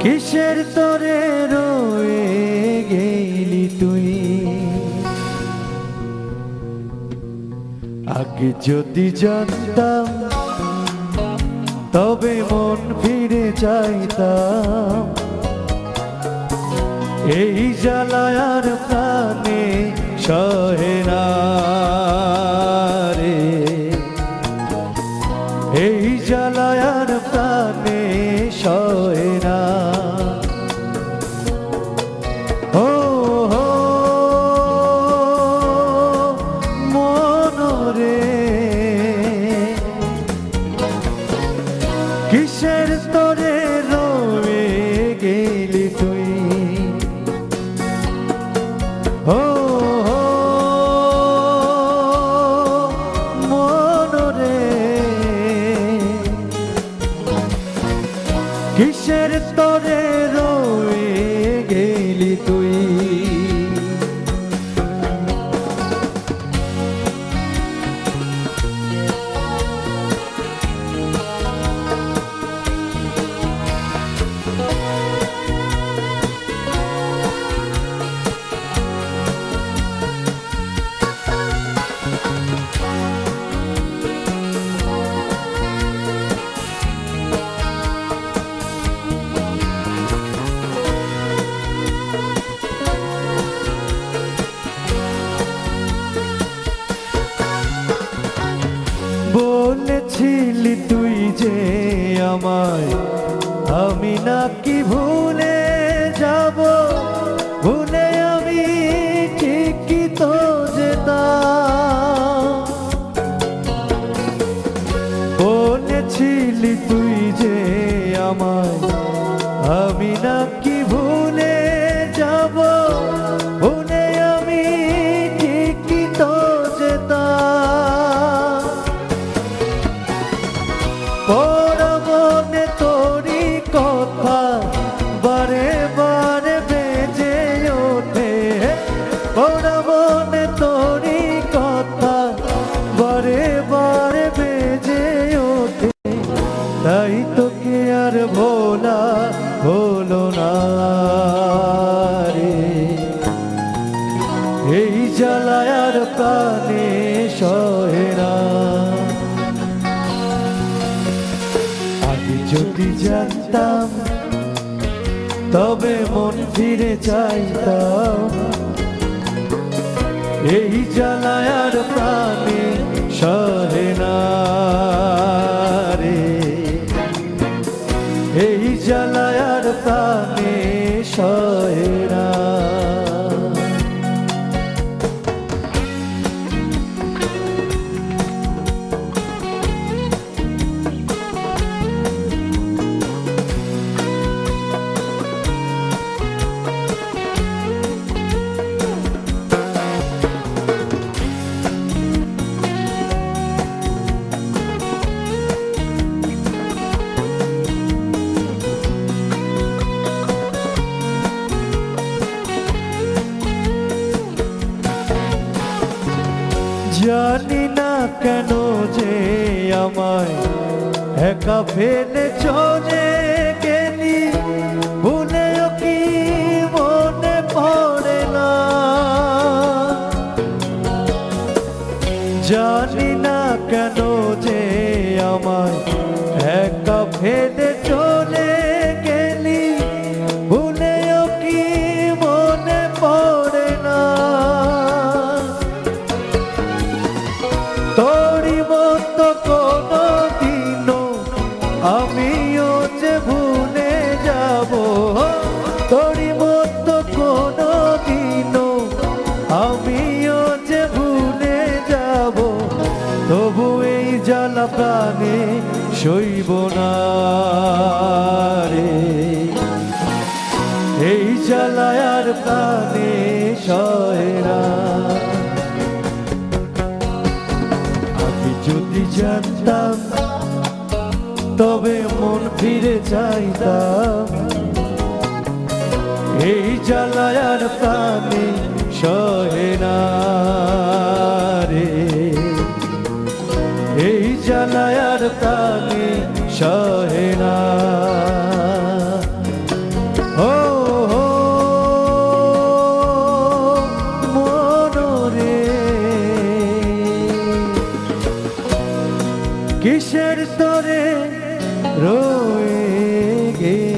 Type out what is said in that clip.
কিসের তরে রয়ে গেলি তুই? আগে যদি জানতাম তবে মন ফিরে চাইতাম। এই জ্বালায় আর প্রাণে সহে না রে, এই জ্বালায় আর প্রাণে সহে না। ও হো মনরে কিসের তরে রয়ে গেলি তুই? ও হো মনরে কিসের তরে রয়ে গেলি তুই? বলেছিলি তুই যে আমায়, আমি নাকি ভুলে যাব? ভুলে আমি ঠিকই তো যেতাম। বলেছিলি তুই যে আমায়, আমি নাকি ভুলে যাব? ভুলে আমি ঠিকই তো যেতাম। পড়া মনে তোরি কথা বারে বারে বেজে ওঠে। পড়া মনে তোরি কথা বারে বারে বেজে ওঠে। তাই তোকে আর ভোলা হলো না রে, এই জ্বালায় আর প্রাণে সহে না। আগে যদি জানতাম তবে মন ফিরে চাইতাম। এই জ্বালায় আর প্রাণে সহে না রে, এই জ্বালায় আর প্রাণে সহে না। জানি না কেন যে আমায় একা ফেলে চলে গেলি। ভুলেও কি মনে পড়ে না? জানি না কেন যে আমায় একা ফেলে চলে গেলি। ভুলেও কি মনে পড়ে না? তোরি মতো কোনো দিনও আমিও যে ভুলে যাব। তোরি মতো কোনো দিনও আমিও যে ভুলে যাব। তবু এই জ্বালা প্রাণে সইব না রে, এই জ্বালায় আর প্রাণে সহে না। যদি জানতাম তবে মন ফিরে চাইতাম। এই জ্বালায় আর প্রাণে সহে না রে, এই জ্বালায় আর প্রাণে সহে না। অন্তরে রয়ে গে